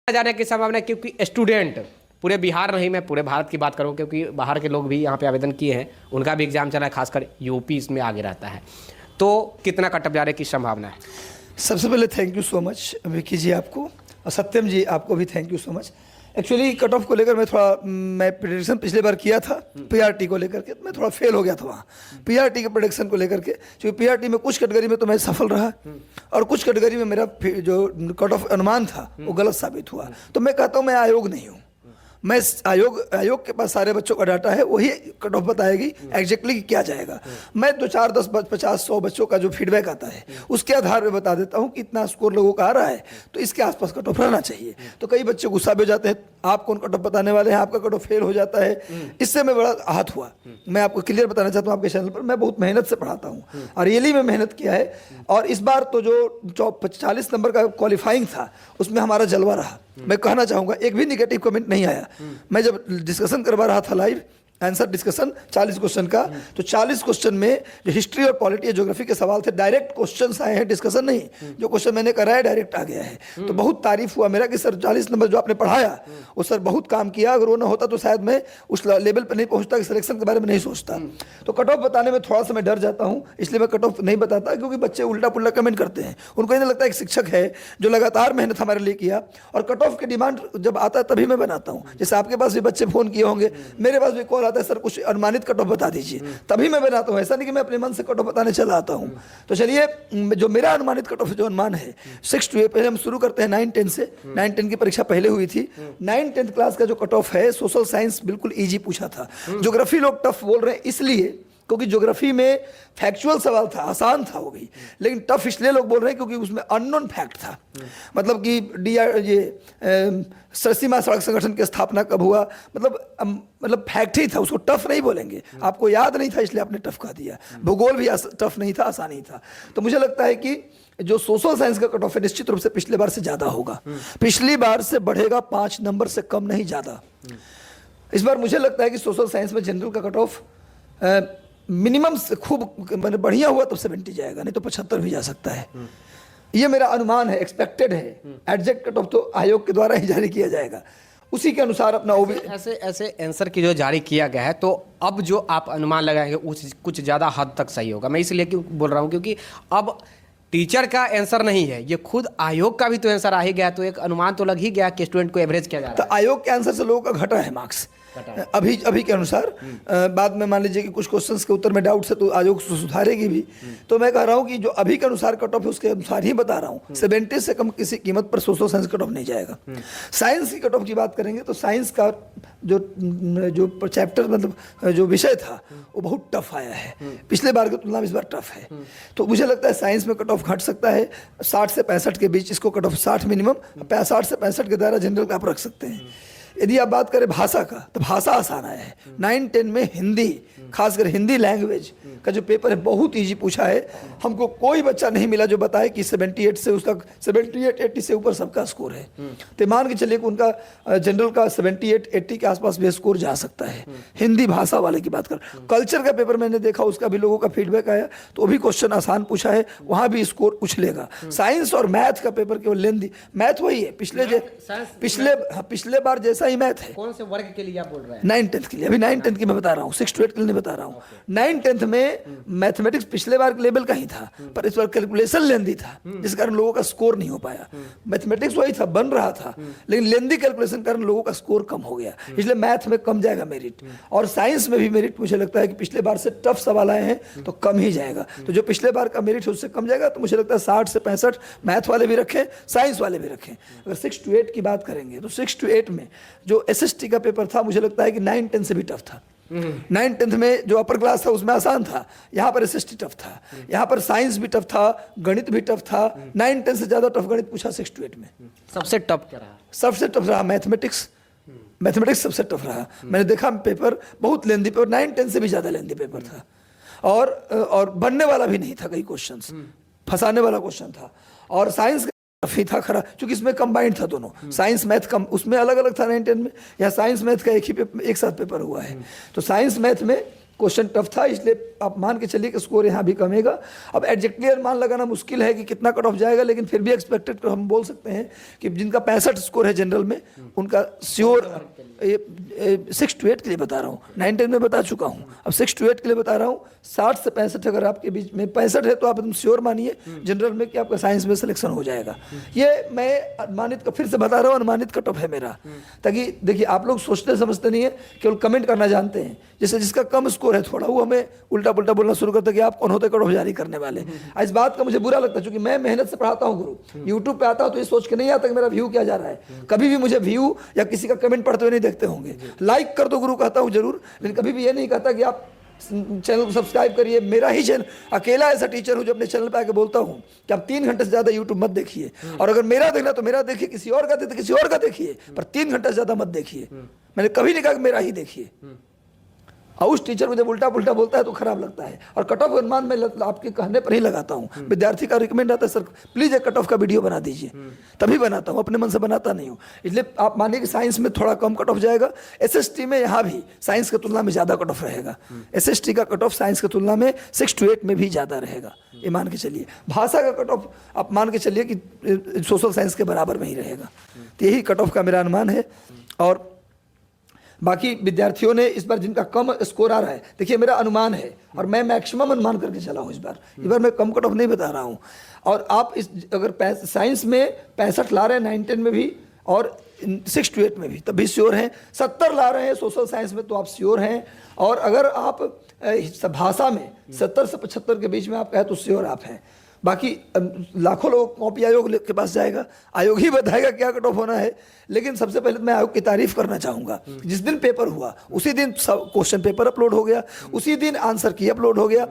जाने की संभावना है, क्योंकि स्टूडेंट पूरे बिहार नहीं, मैं पूरे भारत की बात करूं, क्योंकि बाहर के लोग भी यहाँ पे आवेदन किए हैं, उनका भी एग्जाम चला है, खासकर यूपी इसमें आगे रहता है। तो कितना कटअप जाने की संभावना है? सबसे पहले thank you so much Vicky ji आपको, और सत्यम जी आपको भी thank you so much. Actually cut off को लेकर मैं प्रेडिक्शन पिछले बार किया था पीआरटी को लेकर के, मैं थोड़ा फेल हो गया था वहाँ पीआरटी के प्रेडिक्शन को लेकर के, क्योंकि पीआरटी में कुछ कैटेगरी में तो मैं सफल रहा और कुछ कैटेगरी में मेरा जो कट ऑफ अनुमान था वो गलत साबित हुआ। तो मैं कहता हूँ मैं आयोग नहीं हूँ, मैं आयोग के पास सारे बच्चों का डाटा है, वही कट ऑफ बताएगी एग्जैक्टली कि क्या जाएगा। मैं 2 4 10 50 100 बच्चों का जो फीडबैक आता है उसके आधार पर बता देता हूँ कि इतना स्कोर लोगों का आ रहा है तो इसके आसपास कट ऑफ रहना चाहिए। तो कई बच्चे गुस्सा भी हो जाते हैं, आप कौन कट ऑफ बताने वाले हैं, आपका कट ऑफ फेल हो जाता है। इससे मैं बड़ा आहत हुआ। मैं आपको क्लियर बताना चाहता हूँ, आपके चैनल पर मैं बहुत मेहनत से पढ़ाता हूँ और रियली में मेहनत किया है। और इस बार तो जो 40 नंबर का क्वालिफाइंग था उसमें हमारा जलवा रहा। मैं कहना चाहूँगा एक भी निगेटिव कमेंट नहीं आया। मैं जब डिस्कशन करवा रहा था लाइव आंसर डिस्कशन 40 क्वेश्चन का, तो 40 क्वेश्चन में जो हिस्ट्री और पॉलिटी ज्योग्राफी के सवाल थे डायरेक्ट क्वेश्चंस आए हैं, डिस्कशन नहीं। जो क्वेश्चन मैंने कराया डायरेक्ट आ गया है। तो बहुत तारीफ हुआ मेरा कि सर 40 नंबर जो आपने पढ़ाया वो सर बहुत काम किया, अगर वो ना होता तो शायद मैं उस लेवल पर नहीं पहुंचता कि सिलेक्शन के बारे में नहीं सोचता। तो कट ऑफ बताने में थोड़ा सा मैं डर जाता हूँ, इसलिए मैं कट ऑफ नहीं बताता, क्योंकि बच्चे उल्टा पुल्टा कमेंट करते हैं। उनको ये लगता है एक शिक्षक है जो लगातार मेहनत हमारे लिए किया, और कट ऑफ की डिमांड जब आता है तभी मैं बनाता हूँ। जैसे आपके पास भी बच्चे फोन किए होंगे, मेरे पास भी कॉल आता है, सर कुछ अनुमानित कट ऑफ बता दीजिए, तभी मैं बनाता हूँ। ऐसा नहीं कि मैं अपने मन से कट ऑफ बताने चला आता हूँ। तो चलिए जो मेरा अनुमानित कट ऑफ जो अनुमान है 6 to 8, पहले हम शुरू करते हैं 9-10 से। 9-10 की परीक्षा पहले हुई थी। 9-10 क्लास का जो कट ऑफ है, सोशल साइंस बिल्कुल इजी पूछा था। ज्योग्राफी लोग टफ बोल रहे हैं इसलिए क्योंकि ज्योग्राफी में फैक्चुअल सवाल था, आसान था हो गई, लेकिन टफ इसलिए लोग बोल रहे हैं क्योंकि उसमें अननोन फैक्ट था। मतलब कि सीमा सड़क संगठन की स्थापना कब हुआ, मतलब फैक्ट ही था, उसको टफ नहीं बोलेंगे। आपको याद नहीं था इसलिए आपने टफ कह दिया। भूगोल भी टफ नहीं था, आसान ही था। तो मुझे लगता है कि जो सोशल साइंस का कट ऑफ है निश्चित रूप से पिछले बार से ज्यादा होगा। पिछली बार से बढ़ेगा 5 नंबर से कम नहीं, ज्यादा। इस बार मुझे लगता है कि सोशल साइंस में जनरल का कट ऑफ मिनिमम खूब मैंने बढ़िया हुआ तो 70 जाएगा, नहीं तो 75 भी जा सकता है। ये मेरा अनुमान है, एक्सपेक्टेड है। एग्जैक्ट कट ऑफ तो आयोग के द्वारा ही जारी किया जाएगा, उसी के अनुसार अपना ऐसे आंसर की जो जारी किया गया है, तो अब जो आप अनुमान लगाएंगे उस कुछ ज़्यादा हद तक सही होगा। मैं इसलिए क्यों बोल रहा हूँ, क्योंकि अब टीचर का आंसर नहीं है, ये खुद आयोग का भी तो आंसर आ ही गया, तो एक अनुमान तो लग ही गया कि स्टूडेंट को एवरेज किया जा रहा है। तो आयोग के आंसर से लोगों का घटा है मार्क्स अभी के अनुसार। बाद में मान लीजिए कि कुछ क्वेश्चंस के उत्तर में डाउट्स है तो आयोग सुधारेगी भी। तो मैं कह रहा हूं कि जो अभी के अनुसार कट ऑफ है उसके अनुसार ही बता रहा हूं। 70 से कम किसी कीमत पर सोशल साइंस कट ऑफ नहीं जाएगा। साइंस की कट ऑफ की बात करेंगे तो साइंस का जो चैप्टर मतलब जो विषय था वो बहुत टफ आया है, पिछले बार की तुलना में इस बार टफ है। तो मुझे लगता है साइंस में कट ऑफ घट सकता है 60 से 65 के बीच, इसको कट ऑफ 60 मिनिमम, 60 से 65 के द्वारा जनरल का आप रख सकते हैं। यदि आप बात करें भाषा का, तो भाषा आसान आया है। 9-10 में हिंदी, खासकर हिंदी लैंग्वेज का जो पेपर है बहुत इजी पूछा है। हमको कोई बच्चा नहीं मिला जो बताए कि 78 से उसका 78-80 से ऊपर सबका स्कोर है। तो मान के चलिए कि उनका जनरल का 78-80 के आसपास भी स्कोर जा सकता है। हिंदी भाषा वाले की बात कर। कल्चर का पेपर मैंने देखा, उसका भी लोगों का फीडबैक आया, तो वो भी क्वेश्चन आसान पूछा है, वहां भी स्कोर उछलेगा। साइंस और मैथ का पेपर केवल लेंदी, मैथ वही है पिछले बार जैसा ही मैथ है। कौन से वर्ग के लिए आप बोल रहे हैं? 9-10 के लिए। अभी 9-10 की मैं बता रहा हूँ, 6 to 8 के लिए नहीं बता रहा हूँ। 9-10 में मैथमेटिक्स पिछले बार के लेवल का ही था, पर इस बार कैलकुलेशन लेंदी था, जिस कारण लोगों का स्कोर नहीं हो पाया। मैथमेटिक्स वही था, बन रहा था, लेकिन लेंदी कैलकुलेशन कारण लोगों का स्कोर कम हो गया, इसलिए मैथ में कम जाएगा मेरिट। और साइंस में भी मेरिट मुझे लगता है कि पिछले बार से टफ सवाल आए हैं तो कम ही जाएगा। तो जो पिछले बार का मेरिट है उससे कम जाएगा। तो मुझे लगता है 60 से 65 मैथ वाले भी रखें, साइंस वाले भी रखें। अगर 6 to 8 की बात करेंगे तो 6 to 8 में जो SST का पेपर था मुझे लगता है कि 9-10 से भी टफ था। 9-10 में जो अपर क्लास था उसमें आसान था, यहाँ पर SST टफ था, यहाँ पर साइंस भी टफ था, गणित भी टफ था। 9-10 से ज्यादा टफ गणित पूछा 6 to 8 में। सबसे टफ क्या रहा? सबसे टफ रहा मैथमेटिक्स। मैथमेटिक्स सबसे टफ रहा। मैंने देखा पेपर बहुत लेंदी पेपर, 9-10 से भी ज्यादा लेंदी पेपर था। और बनने वाला भी नहीं था, कई क्वेश्चंस फंसाने वाला क्वेश्चन था। और साइंस काफी था खरा, क्योंकि इसमें कंबाइंड था दोनों, साइंस मैथ कम, उसमें अलग अलग था 9-10 में। यहाँ साइंस मैथ का एक साथ पेपर हुआ है। तो साइंस मैथ में क्वेश्चन टफ था, इसलिए आप मान के चलिए कि स्कोर यहाँ भी कमेगा। अब एग्जैक्टली अनुमान लगाना मुश्किल है कि कितना कट ऑफ जाएगा, लेकिन फिर भी एक्सपेक्टेड हम बोल सकते हैं कि जिनका 65 स्कोर है जनरल में, उनका श्योर 6 to 8 के लिए बता रहा हूँ, 9 10 में बता चुका हूँ, अब 6 to 8 के लिए बता रहा हूँ। 60 से 65 अगर आपके बीच में 65 है तो आप एकदम श्योर मानिए जनरल में कि आपका साइंस में सिलेक्शन हो जाएगा। ये मैं अनुमानित फिर से बता रहा हूँ, अनुमानित कट ऑफ है मेरा, ताकि देखिए आप लोग सोचते समझते नहीं है, केवल कमेंट करना जानते हैं। जैसे जिसका कम स्कोर है थोड़ा, वो हमें उल्टा पुल्टा बोलना शुरू करता है कि आप कौन होते कट ऑफ जारी करने वाले। इस बात का मुझे बुरा लगता है, क्योंकि मैं मेहनत से पढ़ाता हूँ गुरु, यूट्यूब पे आता हूँ तो ये सोच के नहीं आता कि मेरा व्यू क्या जा रहा है। कभी भी मुझे व्यू या किसी का कमेंट पढ़ते हुए नहीं देखते होंगे। लाइक कर दो गुरु कहता हूँ जरूर, लेकिन कभी भी ये नहीं कहता कि आप चैनल को सब्सक्राइब करिए। मेरा ही चैनल, अकेला ऐसा टीचर हूँ जो अपने चैनल पे आके बोलता हूँ कि आप 3 घंटे से ज़्यादा यूट्यूब मत देखिए, और अगर मेरा देखना तो मेरा देखिए, किसी और का देखिए तो किसी और का देखिए, पर 3 घंटे से ज़्यादा मत देखिए। मैंने कभी नहीं कहा कि मेरा ही देखिए। और उस टीचर मुझे उल्टा पुल्टा बोलता है तो खराब लगता है। और कट ऑफ अनुमान मैं आपके कहने पर ही लगाता हूँ। विद्यार्थी का रिकमेंड आता है सर प्लीज़ एक कट ऑफ का वीडियो बना दीजिए, तभी बनाता हूँ, अपने मन से बनाता नहीं हूँ। इसलिए आप मानिए कि साइंस में थोड़ा कम कट ऑफ जाएगा, एसएसटी में यहाँ भी साइंस की तुलना में ज़्यादा कट ऑफ रहेगा। एसएसटी का कट ऑफ साइंस की तुलना में 6 to 8 में भी ज़्यादा रहेगा, ये मान के चलिए। भाषा का कट ऑफ आप मान के चलिए कि सोशल साइंस के बराबर में ही रहेगा। तो यही कट ऑफ का मेरा अनुमान है। और बाकी विद्यार्थियों ने इस बार जिनका कम स्कोर आ रहा है, देखिए मेरा अनुमान है और मैं मैक्सिमम अनुमान करके चला हूँ इस बार मैं कम कट ऑफ नहीं बता रहा हूँ। और आप इस अगर साइंस में 65 ला रहे हैं 9 10 में भी और 6 to 8 में भी, तब भी श्योर हैं। 70 ला रहे हैं सोशल साइंस में तो आप श्योर हैं। और अगर आप भाषा में 70 से 75 के बीच में आप कहें तो श्योर आप हैं। बाकी लाखों लोग कॉपी आयोग के पास जाएगा, आयोग ही बताएगा क्या कट ऑफ होना है। लेकिन सबसे पहले मैं आयोग की तारीफ करना चाहूँगा। जिस दिन पेपर हुआ उसी दिन सब क्वेश्चन पेपर अपलोड हो गया, उसी दिन आंसर की अपलोड हो गया।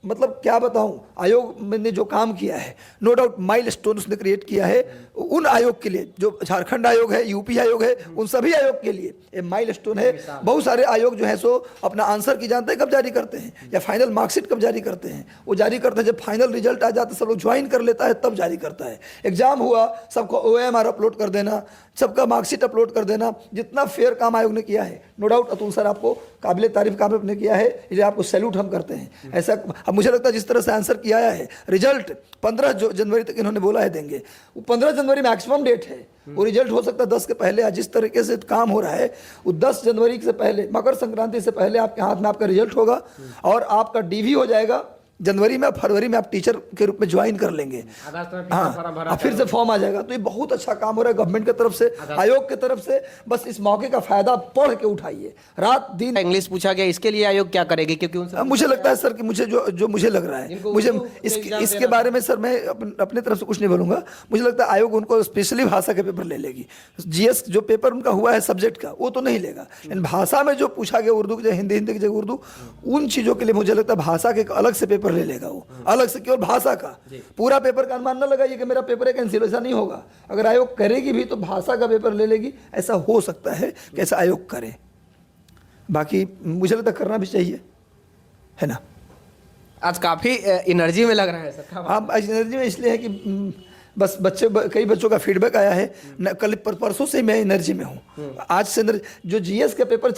मतलब क्या बताऊं, आयोग ने जो काम किया है, नो डाउट माइलस्टोन उसने क्रिएट किया है उन आयोग के लिए, जो झारखंड आयोग है, यूपी आयोग है, उन सभी आयोग के लिए ये माइलस्टोन है। बहुत सारे आयोग जो है सो अपना आंसर की जानते हैं कब जारी करते हैं, या फाइनल मार्कशीट कब जारी करते हैं। वो जारी करते हैं जब फाइनल रिजल्ट आ जाता है, सब लोग ज्वाइन कर लेता है तब जारी करता है। एग्जाम हुआ, सबको OMR अपलोड कर देना, सबका मार्कशीट अपलोड कर देना। जितना फेयर काम आयोग ने किया है, नो डाउट अतुल सर आपको काबिल तारीफ काम आपने किया है, इसलिए आपको सैल्यूट हम करते हैं। ऐसा अब मुझे लगता है जिस तरह से आंसर किया है, रिजल्ट 15 जनवरी तक इन्होंने बोला है देंगे, वो 15 जनवरी मैक्सिमम डेट है। वो रिजल्ट हो सकता है 10 के पहले, या जिस तरीके से काम हो रहा है वो 10 जनवरी से पहले, मकर संक्रांति से पहले आपके हाथ में आपका रिजल्ट होगा और आपका DV हो जाएगा। जनवरी में, फरवरी में आप टीचर के रूप में ज्वाइन कर लेंगे। हाँ, फिर से फॉर्म आ जाएगा। तो ये बहुत अच्छा काम हो रहा है गवर्नमेंट की तरफ से, आयोग की तरफ से। बस इस मौके का फायदा पढ़ के उठाइए, रात दिन। इंग्लिश पूछा गया, इसके लिए आयोग क्या करेगी? क्योंकि मुझे लगता है सर कि मुझे जो मुझे लग रहा है, मुझे इसके बारे में सर मैं अपने तरफ से कुछ नहीं बोलूंगा। मुझे लगता है आयोग उनको स्पेशली भाषा के पेपर ले लेगी। GS जो पेपर उनका हुआ है सब्जेक्ट का, वो तो नहीं लेगा, लेकिन भाषा में जो पूछा गया, उर्दू की जगह हिंदी, हिंदी की जगह उर्दू, उन चीज़ों के लिए मुझे लगता है भाषा के अलग से पेपर ले लेगा वो, अलग से, केवल भाषा का। पूरा पेपर का अनुमान न लगाइए कि मेरा पेपर है कैंसिल, ऐसा नहीं होगा। अगर आयोग करेगी भी तो भाषा का पेपर ले लेगी, ऐसा हो सकता है कि ऐसा आयोग करे। बाकी मुझे लगता है करना भी चाहिए, है ना। आज काफ़ी एनर्जी में लग रहा है सर। हाँ, एनर्जी में इसलिए है कि बस कई बच्चों का फीडबैक आया है, कल परसों से मैं एनर्जी में हूँ। आज से जो GS के पेपर